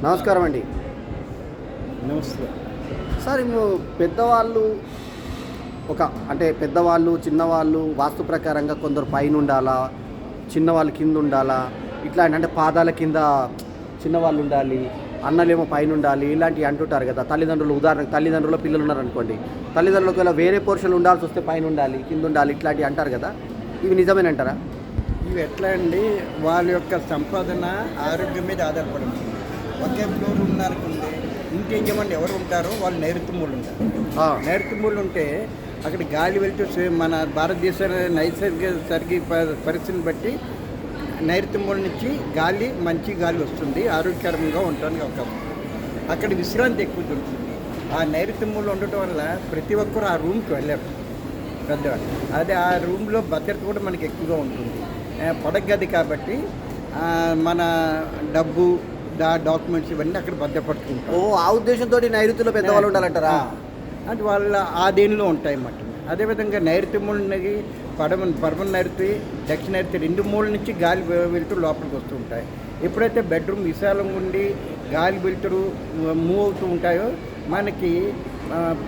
నమస్కారం అండి. నమస్తే. సార్ పెద్దవాళ్ళు అంటే పెద్దవాళ్ళు చిన్నవాళ్ళు వాస్తు ప్రకారంగా కొందరు పైన ఉండాలా, చిన్నవాళ్ళు కింద ఉండాలా, ఇట్లాంటి అంటే పాదాల కింద చిన్నవాళ్ళు ఉండాలి, అన్నలేమో పైన ఉండాలి, ఇలాంటివి అంటుంటారు కదా. తల్లిదండ్రులు ఉదాహరణకు తల్లిదండ్రుల పిల్లలు ఉన్నారనుకోండి, తల్లిదండ్రులకు ఇలా వేరే పోర్షన్లు ఉండాల్సి వస్తే పైన ఉండాలి, కింద ఉండాలి, ఇట్లాంటివి అంటారు కదా. ఇవి నిజమేనంటారా? ఇవి ఎట్లా అండి, వాళ్ళ యొక్క సంపాదన ఆరోగ్యం మీద ఆధారపడి ఉంటుంది. ఒకే ఫ్లోర్ ఉన్నారనుకుంది, ఇంటి యజమాని ఎవరు ఉంటారో వాళ్ళు నైరుతి మూలు ఉంటారు. నైరుతి మూలు ఉంటే అక్కడ గాలి వెళ్తూ మన భారతదేశ నైసర్గిక పరిస్థితిని బట్టి నైరుతి మూల నుంచి గాలి మంచి గాలి వస్తుంది, ఆరోగ్యకరంగా ఉండడానికి అవకాశం. అక్కడ విశ్రాంతి ఎక్కువ దొరుకుతుంది. ఆ నైరుతి మూల ఉండటం వల్ల ప్రతి ఒక్కరు ఆ రూమ్కి వెళ్ళారు పెద్దవాళ్ళు. అదే ఆ రూమ్లో భద్రత కూడా మనకి ఎక్కువగా ఉంటుంది. పడగది కాబట్టి మన డబ్బు డాక్యుమెంట్స్ ఇవన్నీ అక్కడ భద్రపడుతుంటాం. ఆ ఉద్దేశంతో నైరుతిలో పెద్దవాళ్ళు ఉండాలంటారా? అంటే వాళ్ళ ఆధీనంలో ఉంటాయి అన్నమాట. అదేవిధంగా నైరుతి మూలకి పడమర నైరుతి, దక్షిణ నైరుతి రెండు మూల నుంచి గాలి వెళ్తూ లోపలికి వస్తూ ఉంటాయి. ఎప్పుడైతే బెడ్రూమ్ విశాలంగా ఉండి గాలి వెళ్తురు మూవ్ అవుతూ ఉంటాయో మనకి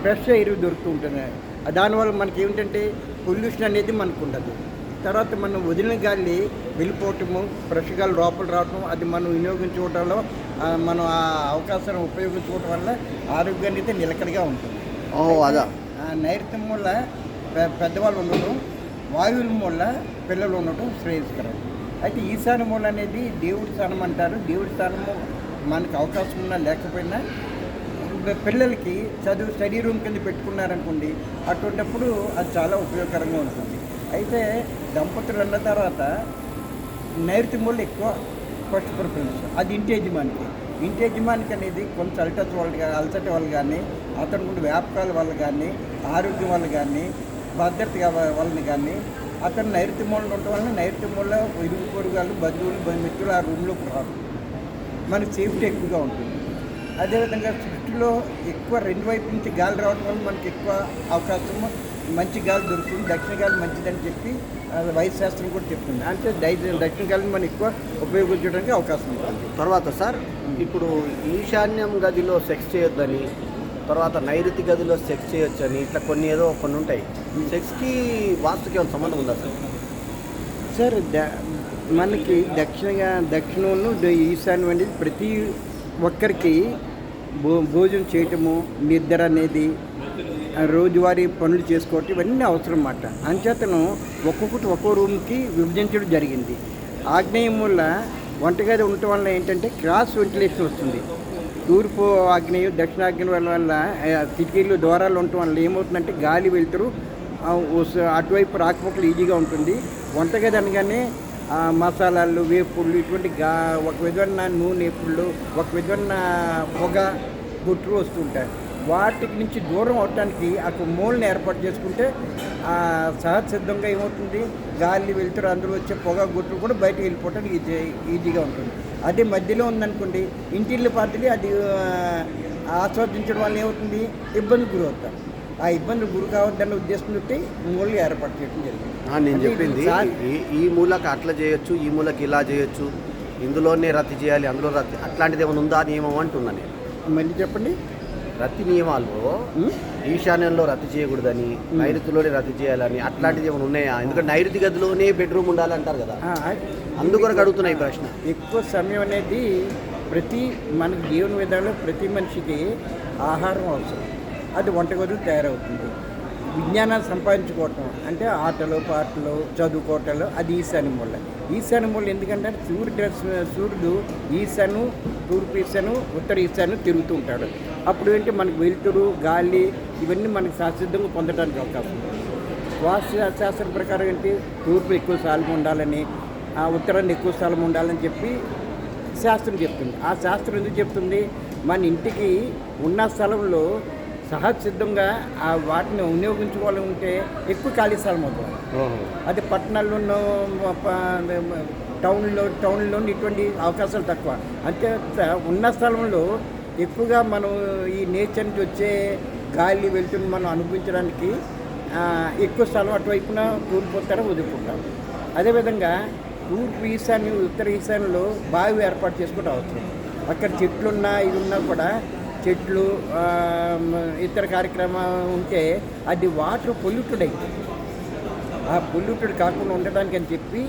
ఫ్రెష్ ఎయిర్ దొరుకుతూ ఉంటుంది. దానివల్ల మనకి ఏమిటంటే పొల్యూషన్ అనేది మనకు ఉండదు. తర్వాత మనం వదిలిన గాలి వెళ్ళిపోవటము, ఫ్రెష్ గాలి లోపల రావటం, అది మనం వినియోగించుకోవడంలో మనం ఆ అవకాశాన్ని ఉపయోగించుకోవటం వల్ల ఆరోగ్యాన్ని అయితే నిలకడగా ఉంటుంది. అదా నైరుతి మూల పెద్దవాళ్ళు ఉండటం, వాయువుల మూల పిల్లలు ఉండటం శ్రేయస్కరం. అయితే ఈశాన్య మూల అనేది దేవుడి స్థానం అంటారు. దేవుడి స్థానము మనకు అవకాశం ఉన్నా లేకపోయినా పిల్లలకి స్టడీ రూమ్ కింద పెట్టుకున్నారనుకోండి, అటువంటిప్పుడు అది చాలా ఉపయోగకరంగా ఉంటుంది. అయితే దంపతులు అన్న తర్వాత నైరుతి మూల ఎక్కువ ఫస్ట్ ప్రిఫరెన్స్. అది ఇంటి యజమానికి అనేది కొంచెం అలసట వాళ్ళు కానీ, అతను కూడా వ్యాపకాల వల్ల కానీ, ఆరోగ్యం వల్ల కానీ, భద్రత వలన కానీ అతను నైరుతి మూలలో ఉండటం వలన నైరుతి మూలలో ఇరుగు పొరుగాలు, బంధువులు, మిత్రులు ఆ రూమ్లోకి రాదు. మనకి సేఫ్టీ ఎక్కువగా ఉంటుంది. అదేవిధంగా సృష్టిలో ఎక్కువ రెండు వైపు నుంచి గాలి రావడం వల్ల మనకి ఎక్కువ అవకాశము మంచి గాలి దొరుకుతుంది. దక్షిణ గాలి మంచిదని చెప్పి వైద్య శాస్త్రం కూడా చెప్తుంది. అంటే దక్షిణ గాలిని మనం ఎక్కువ ఉపయోగించడానికి అవకాశం ఉంటుంది. తర్వాత సార్, ఇప్పుడు ఈశాన్యం గదిలో సెక్స్ చేయొద్దని, తర్వాత నైరుతి గదిలో సెక్స్ చేయొచ్చని, ఇట్లా కొన్ని ఉంటాయి. సెక్స్కి వాస్తుకి ఏమైనా సంబంధం ఉందా సార్? మనకి దక్షిణంలో ఈశాన్యం అనేది ప్రతి ఒక్కరికి భోజనం చేయటము, నిద్ర అనేది, రోజువారీ పనులు చేసుకోవటం ఇవన్నీ అవసరం అన్నమాట. అంచేతను ఒక్కొక్కటి ఒక్కో రూమ్కి విభజించడం జరిగింది. ఆగ్నేయం వల్ల వంటగది ఉండటం వల్ల ఏంటంటే క్రాస్ వెంటిలేషన్ వస్తుంది. తూర్పు ఆగ్నేయం దక్షిణాగ్నేయం వల్ల కిటికీలు ద్వారాలు ఉండటం వల్ల ఏమవుతుందంటే గాలి వెళ్తురు అటువైపు రాకపోకలు ఈజీగా ఉంటుంది. వంటగది అనగానే మసాలాలు, వేపుళ్ళు, ఇటువంటి ఒక విధమైన నూనె పుళ్ళు, ఒక విధమైన పొగ గుట్లు వస్తుంటాయి. వాటికి నుంచి దూరం అవటానికి అక్కడ మూలని ఏర్పాటు చేసుకుంటే సహజసిద్ధంగా ఏమవుతుంది, గాలి వెళ్తురు అందులో వచ్చే పొగ గుట్లు కూడా బయటకు వెళ్ళిపోవటానికి ఈజీగా ఉంటుంది. అదే మధ్యలో ఉందనుకోండి, ఇంటిల్లి పార్టీలు అది ఆస్వాదించడం వల్ల ఏమవుతుంది, ఇబ్బంది గురవుతారు. ఆ ఇబ్బందులు గురి కావద్దన్న ఉద్దేశంతో మూలలు ఏర్పాటు చేయడం జరిగింది. నేను చెప్పింది ఈ మూలకి అట్లా చేయొచ్చు, ఈ మూలకి ఇలా చేయొచ్చు, ఇందులోనే రద్దు చేయాలి, అందులో రద్దు, అట్లాంటిది ఏమైనా ఉందా నియమం అంటున్నా నేను. మళ్ళీ చెప్పండి. రద్దు నియమాల్లో ఈశాన్యంలో రద్దు చేయకూడదని, నైరుతిలోనే రద్దు చేయాలని అట్లాంటిది ఏమైనా ఉన్నాయా? ఎందుకంటే నైరుతి గదిలోనే బెడ్రూమ్ ఉండాలంటారు కదా, అందుకొరకు అడుగుతున్నాయి ప్రశ్న. ఎక్కువ సమయం అనేది మనకి జీవన విధానంలో ప్రతి మనిషికి ఆహారం అవసరం. అది వంటగదులు తయారవుతుంది. విజ్ఞానాన్ని సంపాదించుకోవటం అంటే ఆటలు, పాటలు, చదువుకోవటాలు, అది ఈశాన్య మూల. ఎందుకంటే సూర్యుడు ఈశాను, తూర్పు ఈశాను, ఉత్తర ఈశాను తిరుగుతూ ఉంటాడు. అప్పుడు ఏంటి మనకు వెలుతురు, గాలి ఇవన్నీ మనకు శాస్త్రీయంగా పొందడానికి అవకాశం ఉంది. వాస్తు శాస్త్రం ప్రకారం ఏంటి, తూర్పు ఎక్కువ స్థలం ఉండాలని, ఉత్తరాన్ని ఎక్కువ స్థలం ఉండాలని చెప్పి శాస్త్రం చెప్తుంది. ఆ శాస్త్రం ఎందుకు చెప్తుంది, మన ఇంటికి ఉన్న స్థలంలో సహజసిద్ధంగా వాటిని వినియోగించుకోవాలంటే ఎక్కువ ఖాళీ స్థలం అవుతుంది. అది పట్టణాల్లోనూ టౌన్లో ఇటువంటి అవకాశాలు తక్కువ. అంతే ఉన్న స్థలంలో ఎక్కువగా మనం ఈ నేచర్ నుంచి వచ్చే గాలి వెళ్తున్న మనం అనుభవించడానికి ఎక్కువ స్థలం అటువైపున తూర్పు ఉత్తర వదులుకుంటాం. అదేవిధంగా తూర్పు ఈశాన్యం, ఉత్తర ఈశాన్యంలో బావి ఏర్పాటు చేసుకోవడం అవసరం. అక్కడ చెట్లున్నా ఇవి ఉన్నా కూడా చెట్లు ఇతర కార్యక్రమాలు ఉంటే అది వాటర్ పొల్యూటెడ్ అవుతుంది. ఆ పొల్యూటెడ్ కాకుండా ఉండడానికి అని చెప్పి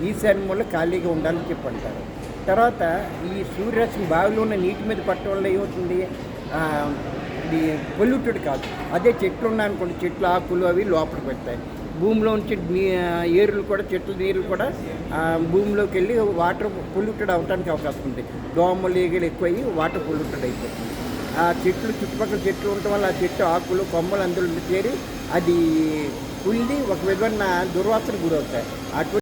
ఈశాన్య మూల ఖాళీగా ఉండాలని చెప్పి అంటారు. తర్వాత ఈ సూర్యరశ్మి బావిలో ఉన్న నీటి మీద పట్టడం వల్ల ఏమవుతుంది, ఇది పొల్యూటెడ్ కాదు. అదే చెట్లు ఉన్నాయనుకోండి, చెట్లు ఆకులు అవి లోపలికి పెడతాయి. భూమిలో నుంచి ఏరులు కూడా, చెట్ల నీళ్ళు కూడా భూమిలోకి వెళ్ళి వాటర్ పొల్యూటెడ్ అవడానికి అవకాశం ఉంది. దోమలు ఈగలు ఎక్కువయ్యి వాటర్ పొల్యూటెడ్ అయిపోతుంది. ఆ చెట్లు చుట్టుపక్కల చెట్లు ఉండటం వల్ల ఆ చెట్టు ఆకులు కొమ్మలు అందులో చేరి అది కుళ్ళి ఒక విధమైన దుర్వాసన గురవుతాయి. అటువంటి